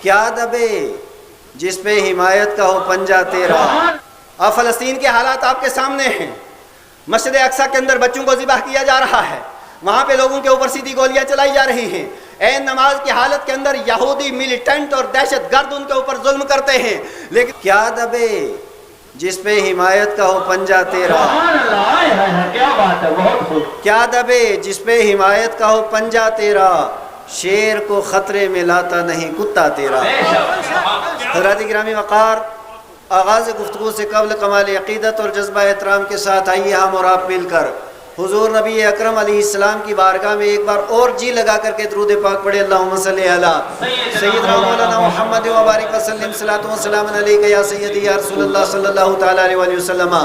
کیا دبے جس پہ حمایت کا ہو پنجہ تیرا۔ اب فلسطین کے حالات آپ کے سامنے ہیں، مسجد اقصی کے اندر بچوں کو ذبح کیا جا رہا ہے، وہاں پہ لوگوں کے اوپر سیدھی گولیاں چلائی جا رہی ہیں، عین نماز کی حالت کے اندر یہودی ملیٹنٹ اور دہشت گرد ان کے اوپر ظلم کرتے ہیں، لیکن کیا دبے جس پہ حمایت کا ہو پنجہ تیرا۔ کیا بات ہے، بہت خوب۔ کیا دبے جس پہ حمایت کا ہو پنجہ تیرا، شیر کو خطرے میں لاتا نہیں کتا تیرا۔ حضرات گرامی وقار، آغاز گفتگو سے قبل کمال عقیدت اور جذبہ احترام کے ساتھ آئیے ہم اور آپ مل کر حضور نبی اکرم علیہ السلام کی بارگاہ میں ایک بار اور جی لگا کر کے درود پاک پڑھے، اللہم صلی علی سیدنا مولانا محمد و بارک وسلم، صلاۃ و سلام علیک یا سیدی یا رسول اللہ صلی اللہ تعالی علیہ وآلہ وسلم۔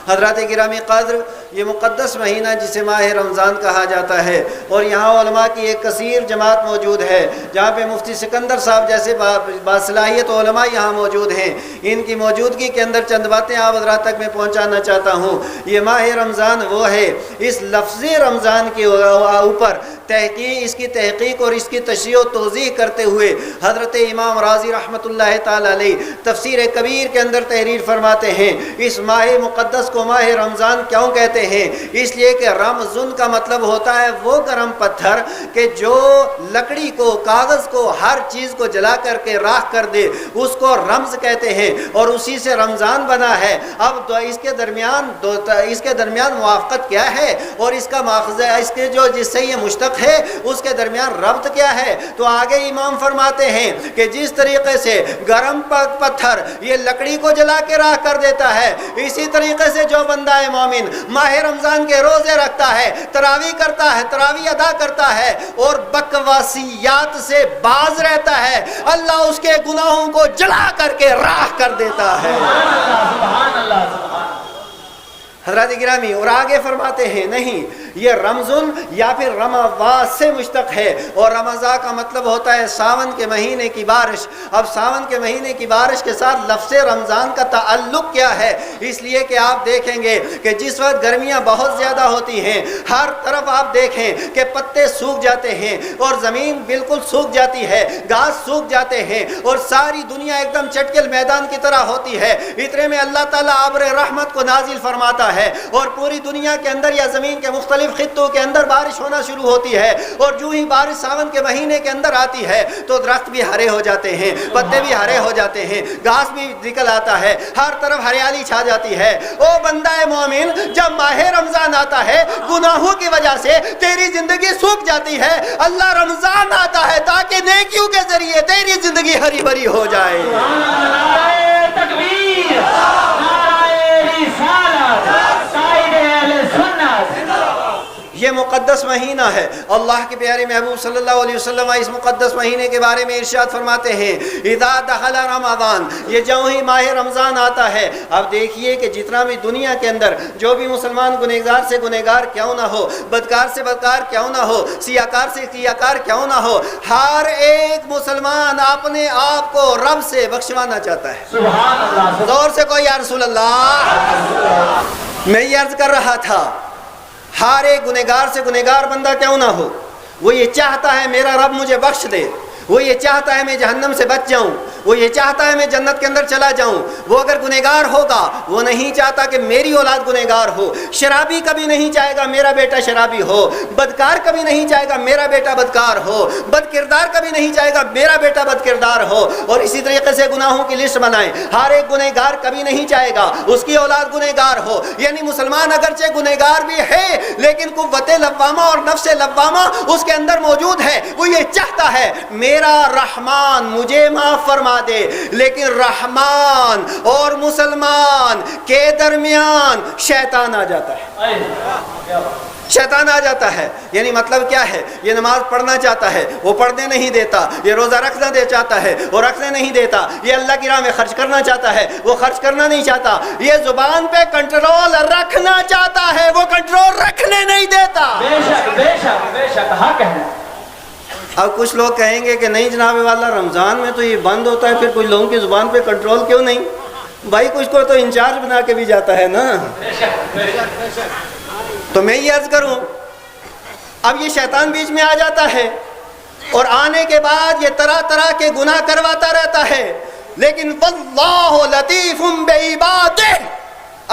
حضرات گرامی قدر، یہ مقدس مہینہ جسے ماہ رمضان کہا جاتا ہے، اور یہاں علماء کی ایک کثیر جماعت موجود ہے، جہاں پہ مفتی سکندر صاحب جیسے باصلاحیت علماء یہاں موجود ہیں۔ ان کی موجودگی کے اندر چند باتیں آپ حضرات تک میں پہنچانا چاہتا ہوں۔ یہ ماہ رمضان وہ ہے، اس لفظ رمضان کے اوپر تحقیق، اس کی تحقیق اور اس کی تشریح و توضیح کرتے ہوئے حضرت امام رازی رحمۃ اللہ تعالی علیہ تفسیر کبیر کے اندر تحریر فرماتے ہیں، اس ماہ مقدس کو ماہ رمضان کیوں کہتے ہیں؟ اس لیے کہ رمضن کا مطلب ہوتا ہے وہ گرم پتھر کہ جو لکڑی کو، کاغذ کو، ہر چیز کو جلا کر کے راکھ کر دے، اس کو رمز کہتے ہیں، اور اسی سے رمضان بنا ہے۔ اب اس کے درمیان موافقت کیا ہے اور اس کا ماخذ، اس کے جو جس سے یہ مشتق ہے اس کے درمیان ربط کیا ہے؟ تو آگے امام فرماتے ہیں کہ جس طریقے سے گرم پتھر یہ لکڑی کو جلا کے راکھ کر دیتا ہے، اسی طریقے سے جو بندہ مومن ماہ رمضان کے روزے رکھتا ہے، تراویح کرتا ہے، تراویح ادا کرتا ہے اور بکواسیات سے باز رہتا ہے، اللہ اس کے گناہوں کو جلا کر کے راکھ کر دیتا ہے۔ سبحان اللہ، سبحان اللہ۔ حضرات گرامی، اور آگے فرماتے ہیں نہیں، یہ رمضان یا پھر رمضان سے مشتق ہے، اور رمضان کا مطلب ہوتا ہے ساون کے مہینے کی بارش۔ اب ساون کے مہینے کی بارش کے ساتھ لفظ رمضان کا تعلق کیا ہے؟ اس لیے کہ آپ دیکھیں گے کہ جس وقت گرمیاں بہت زیادہ ہوتی ہیں، ہر طرف آپ دیکھیں کہ پتے سوکھ جاتے ہیں اور زمین بالکل سوکھ جاتی ہے، گھاس سوکھ جاتے ہیں، اور ساری دنیا ایک دم چٹکل میدان کی طرح ہوتی ہے۔ اتنے میں اللہ تعالیٰ ابر رحمت کو نازل فرماتا ہے اور پوری دنیا کے اندر یا زمین کے مختلف خطوں کے اندر بارش ہونا شروع ہوتی ہے، اور جو ہی بارش ساون کے مہینے کے اندر آتی ہے تو درخت بھی ہرے ہو جاتے ہیں، پتے بھی ہرے ہو جاتے ہیں، گھاس بھی نکل آتا ہے، ہر طرف ہریالی چھا جاتی ہے۔ او بندہ مومن، جب ماہ رمضان آتا ہے گناہوں کی وجہ سے تیری زندگی سوکھ جاتی ہے، اللہ رمضان آتا ہے تاکہ نیکیوں کے ذریعے تیری زندگی ہری بھری ہو جائے۔ نعرہ تکبیر، نعرہ رسالت، قائد اہل سنت۔ یہ مقدس مہینہ ہے۔ اللہ کے پیارے محبوب صلی اللہ علیہ وسلم اس مقدس مہینے کے بارے میں ارشاد فرماتے ہیں، اذا دخل رمضان، یہ جو ہی ماہ رمضان آتا ہے۔ اب دیکھیے کہ جتنا بھی دنیا کے اندر جو بھی مسلمان گنہگار سے گنہگار کیوں نہ ہو، بدکار سے بدکار کیوں نہ ہو، سیاکار سے سیاکار کیوں نہ ہو، ہر ایک مسلمان اپنے آپ کو رب سے بخشوانا چاہتا ہے۔ سبحان اللہ۔ زور سے کوئی یا رسول اللہ۔ میں یہ عرض کر رہا تھا، ہر ایک گنہگار سے گنہگار بندہ کیوں نہ ہو، وہ یہ چاہتا ہے میرا رب مجھے بخش دے، وہ یہ چاہتا ہے میں جہنم سے بچ جاؤں، وہ یہ چاہتا ہے میں جنت کے اندر چلا جاؤں۔ وہ اگر گنہگار ہوگا وہ نہیں چاہتا کہ میری اولاد گنہگار ہو، شرابی کبھی نہیں چاہے گا میرا بیٹا شرابی ہو، بدکار کبھی نہیں چاہے گا میرا بیٹا بدکار ہو، بد کردار کبھی نہیں چاہے گا میرا بیٹا بد کردار ہو، اور اسی طریقے سے گناہوں کی لسٹ بنائیں۔ ہر ایک گنہگار کبھی نہیں چاہے گا اس کی اولاد گنہگار ہو، یعنی مسلمان اگرچہ گنہگار بھی ہے لیکن قوت لوامہ اور نفس لوامہ اس کے اندر موجود ہے، وہ یہ چاہتا ہے میرا رحمان مجھے معاف فرما دے، لیکن رحمان اور مسلمان کے درمیان شیطان آ جاتا ہے۔ شیطان آ جاتا ہے، یعنی مطلب کیا ہے؟ یہ نماز پڑھنا چاہتا ہے وہ پڑھنے نہیں دیتا، یہ روزہ رکھنا چاہتا ہے وہ رکھنے نہیں دیتا، یہ اللہ کی راہ میں خرچ کرنا چاہتا ہے وہ خرچ کرنا نہیں چاہتا، یہ زبان پہ کنٹرول رکھنا چاہتا ہے وہ کنٹرول رکھنے نہیں دیتا۔ بے شک بے شک بے شک، حق ہے۔ اب کچھ لوگ کہیں گے کہ نہیں جناب والا رمضان میں تو یہ بند ہوتا ہے، پھر کچھ لوگوں کی زبان پہ کنٹرول کیوں نہیں؟ بھائی کچھ کو تو انچارج بنا کے بھی جاتا ہے نا۔ تو میں یہ عرض کروں، اب یہ شیطان بیچ میں آ جاتا ہے اور آنے کے بعد یہ طرح طرح کے گناہ کرواتا رہتا ہے، لیکن واللہ لطیف بعبادہ،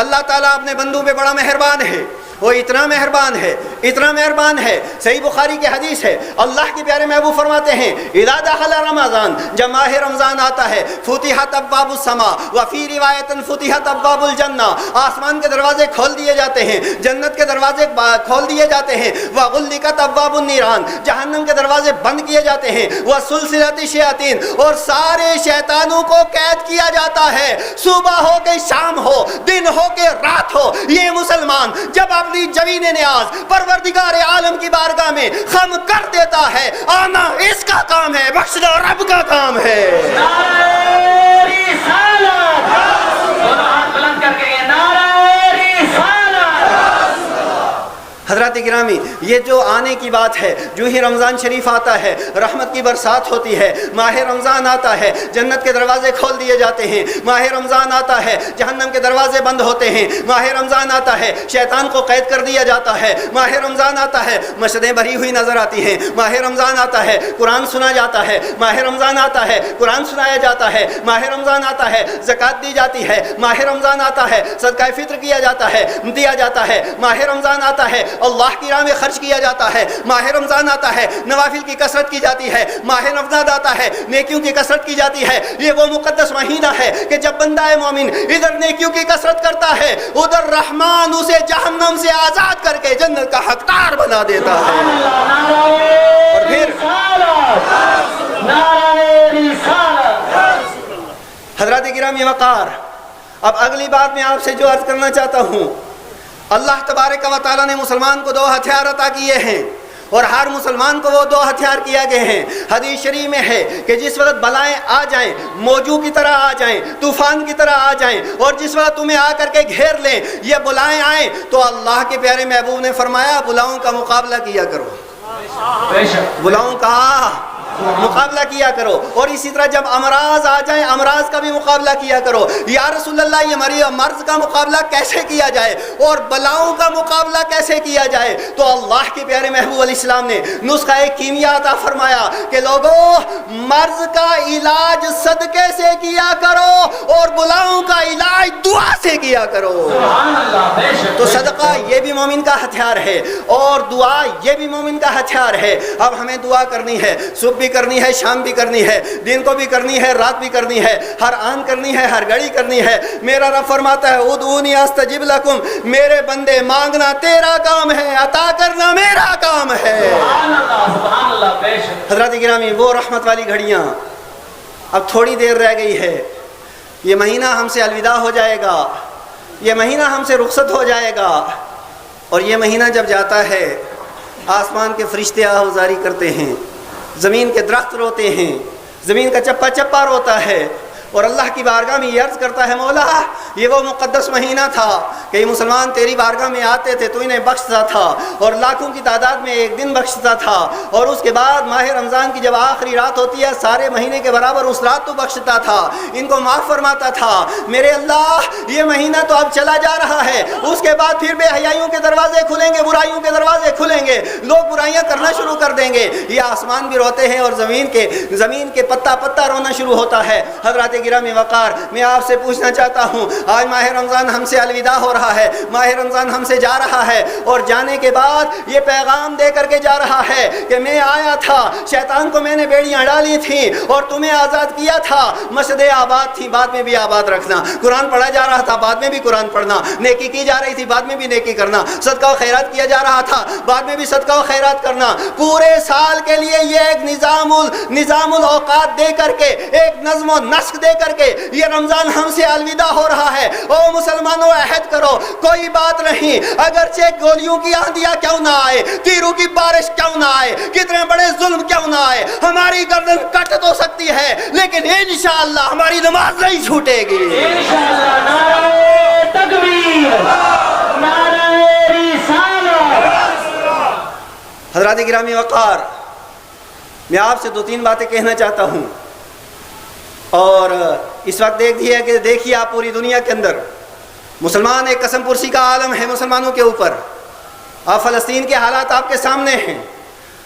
اللہ تعالیٰ اپنے بندوں پہ بڑا مہربان ہے، وہ اتنا مہربان ہے، اتنا مہربان ہے۔ صحیح بخاری کی حدیث ہے، اللہ کے پیارے محبوب فرماتے ہیں اذا دخل رمضان، جب ماہ رمضان آتا ہے، فتحت ابواب السماء وفی روایت فتحت ابواب الجنہ، آسمان کے دروازے کھول دیے جاتے ہیں، جنت کے دروازے کھول دیے جاتے ہیں، وغلقت ابواب النیران، جہنم کے دروازے بند کیے جاتے ہیں، وسلسلت الشیاطین، اور سارے شیطانوں کو قید کیا جاتا ہے، صبح ہو کے شام ہو، دن ہو کے رات ہو، یہ مسلمان جب اپنی جوین نیاز پروردگار عالم کی بارگاہ میں خم کر دیتا ہے، آنا اس کا کام ہے، بخشنا رب کا کام ہے۔ نعرہ رسالت، دونوں ہاتھ بلند کر کے یہ نعرہ رسالت۔ حضرات گرامی، یہ جو آنے کی بات ہے، جو ہی رمضان شریف آتا ہے رحمت کی برسات ہوتی ہے، ماہ رمضان آتا ہے جنت کے دروازے کھول دیے جاتے ہیں، ماہ رمضان آتا ہے جہنم کے دروازے بند ہوتے ہیں، ماہ رمضان آتا ہے شیطان کو قید کر دیا جاتا ہے، ماہ رمضان آتا ہے مشدیں بھری ہوئی نظر آتی ہیں، ماہ رمضان آتا ہے قرآن سنا جاتا ہے، ماہ رمضان آتا ہے قرآن سنایا جاتا ہے، ماہ رمضان آتا ہے زکوٰۃ دی جاتی ہے، ماہ رمضان آتا ہے صدقہ فطر کیا جاتا ہے، دیا جاتا ہے، ماہ رمضان آتا ہے اللہ کی راہ میں خرچ کیا جاتا ہے، ماہ رمضان آتا ہے نوافل کی کثرت کی جاتی ہے، ماہ رمضان آتا ہے نیکیوں کی کثرت کی جاتی ہے۔ یہ وہ مقدس مہینہ ہے کہ جب بندہ مومن ادھر نیکیوں کی کثرت کرتا ہے، ادھر رحمان اسے جہنم سے آزاد کر کے جنت کا حقدار بنا دیتا ہے۔ اور پھر حضرات گرامی وقار، اب اگلی بات میں آپ سے جو عرض کرنا چاہتا ہوں، اللہ تبارک و تعالیٰ نے مسلمان کو 2 ہتھیار عطا کیے ہیں، اور ہر مسلمان کو وہ 2 ہتھیار کیا گئے ہیں۔ حدیث شریف میں ہے کہ جس وقت بلائیں آ جائیں، موجوں کی طرح آ جائیں، طوفان کی طرح آ جائیں، اور جس وقت تمہیں آ کر کے گھیر لیں، یہ بلائیں آئیں، تو اللہ کے پیارے محبوب نے فرمایا بلاؤں کا مقابلہ کیا کرو، بلاؤں کا مقابلہ کیا کرو، اور اسی طرح جب امراض آ جائیں امراض کا بھی مقابلہ کیا کرو۔ یا رسول اللہ، یہ مرض کا مقابلہ کیسے کیا جائے اور بلاؤں کا مقابلہ کیسے کیا جائے؟ تو اللہ کے پیارے محبوب علیہ السلام نے نسخہ کیمیا عطا فرمایا کہ لوگوں، مرض کا علاج صدقے سے کیا کرو اور بلاؤں کا علاج دعا سے کیا کرو۔ تو صدقہ یہ بھی مومن کا ہتھیار ہے، اور دعا یہ بھی مومن کا ہتھیار ہے۔ اب ہمیں دعا کرنی ہے، صبح بھی کرنی ہے، شام بھی کرنی ہے، دن کو بھی کرنی ہے، رات بھی کرنی ہے، ہر آن کرنی ہے، ہر گھڑی کرنی ہے۔ میرا رب فرماتا ہے ادعونی استجب لکم، میرے بندے مانگنا تیرا کام ہے، عطا کرنا میرا کام ہے۔ سبحان اللہ، بے شک۔ حضرات گرامی، وہ رحمت والی گھڑیاں اب تھوڑی دیر رہ گئی ہے، یہ مہینہ ہم سے الوداع ہو جائے گا، یہ مہینہ ہم سے رخصت ہو جائے گا، اور یہ مہینہ جب جاتا ہے آسمان کے فرشتے آہوازاری کرتے ہیں، زمین کے درخت روتے ہیں، زمین کا چپا چپا روتا ہے، اور اللہ کی بارگاہ میں یہ عرض کرتا ہے مولا یہ وہ مقدس مہینہ تھا کہ یہ مسلمان تیری بارگاہ میں آتے تھے، تو انہیں بخشتا تھا، اور لاکھوں کی تعداد میں ایک دن بخشتا تھا، اور اس کے بعد ماہ رمضان کی جب آخری رات ہوتی ہے سارے مہینے کے برابر اس رات تو بخشتا تھا، ان کو معاف فرماتا تھا۔ میرے اللہ، یہ مہینہ تو اب چلا جا رہا ہے، اس کے بعد پھر بے حیائیوں کے دروازے کھلیں گے، برائیوں کے دروازے کھلیں گے، لوگ برائیاں کرنا شروع کر دیں گے، یہ آسمان بھی روتے ہیں اور زمین کے پتا پتا رونا شروع ہوتا ہے۔ حضرات گرامی وقار، میں آپ سے پوچھنا چاہتا ہوں، آج ماہ رمضان ہم سے الوداع ہو رہا ہے، ماہ رمضان ہم سے جا رہا ہے، اور جانے کے بعد یہ پیغام دے کر کے جا رہا ہے کہ میں آیا تھا، شیطان کو میں نے بیڑیاں ڈالی تھیں اور تمہیں آزاد کیا تھا، مسجدیں آباد تھی، بعد میں بھی آباد رکھنا، قرآن پڑھا جا رہا تھا، بعد میں بھی قرآن پڑھنا، نیکی کی جا رہی تھی، بعد میں بھی نیکی کرنا، صدقہ و خیرات کیا جا رہا تھا، بعد میں بھی صدقہ و خیرات کرنا، پورے سال کے لیے یہ ایک نظام الاوقات دے کر کے، ایک نظم و نسق دے کر کے یہ رمضان ہم سے الوداع ہو رہا ہے۔ او مسلمانوں، عہد کرو، کوئی بات نہیں، اگرچہ گولیوں کی آندیاں کیوں نہ آئے، تیروں کی بارش کیوں نہ آئے، کتنے بڑے ظلم کیوں نہ آئے، ہماری گردن کٹ تو سکتی ہے لیکن انشاءاللہ ہماری نماز نہیں چھوٹے گی انشاءاللہ۔ نعرہ تکبیر، نعرہ رسالت۔ حضرات گرامی وقار، میں آپ سے 2-3 باتیں کہنا چاہتا ہوں، اور اس وقت دیکھیے آپ پوری دنیا کے اندر مسلمان ایک قسم پرسی کا عالم ہے مسلمانوں کے اوپر۔ آپ فلسطین کے حالات آپ کے سامنے ہیں،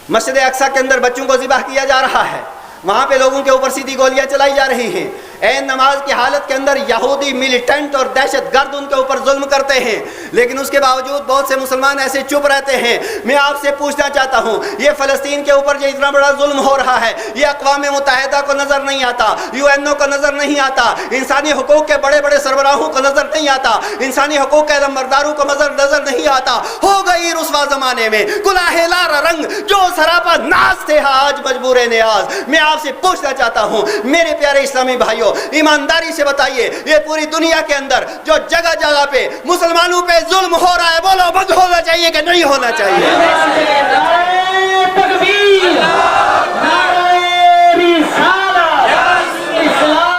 مسجد اقصی کے اندر بچوں کو ذبح کیا جا رہا ہے، وہاں پہ لوگوں کے اوپر سیدھی گولیاں چلائی جا رہی ہیں، عین نماز کی حالت کے اندر یہودی ملیٹنٹ اور دہشت گرد ان کے اوپر ظلم کرتے ہیں، لیکن اس کے باوجود بہت سے مسلمان ایسے چپ رہتے ہیں۔ میں آپ سے پوچھنا چاہتا ہوں، یہ فلسطین کے اوپر جو اتنا بڑا ظلم ہو رہا ہے، یہ اقوام متحدہ کو نظر نہیں آتا، UN کو نظر نہیں آتا، انسانی حقوق کے بڑے بڑے سربراہوں کو نظر نہیں آتا، انسانی حقوق کے علمبرداروں کو نظر نہیں آتا۔ ہو گئی رسوا زمانے میں کلہ لارا رنگ جو سراپا ناز تھے آج مجبور نیاز۔ میں آپ سے پوچھنا چاہتا ہوں میرے پیارے اسلامی بھائیوں، ایمانداری سے بتائیے، یہ پوری دنیا کے اندر جو جگہ جگہ پہ مسلمانوں پہ ظلم ہو رہا ہے، بولو بند ہونا چاہیے کہ نہیں ہونا چاہیے؟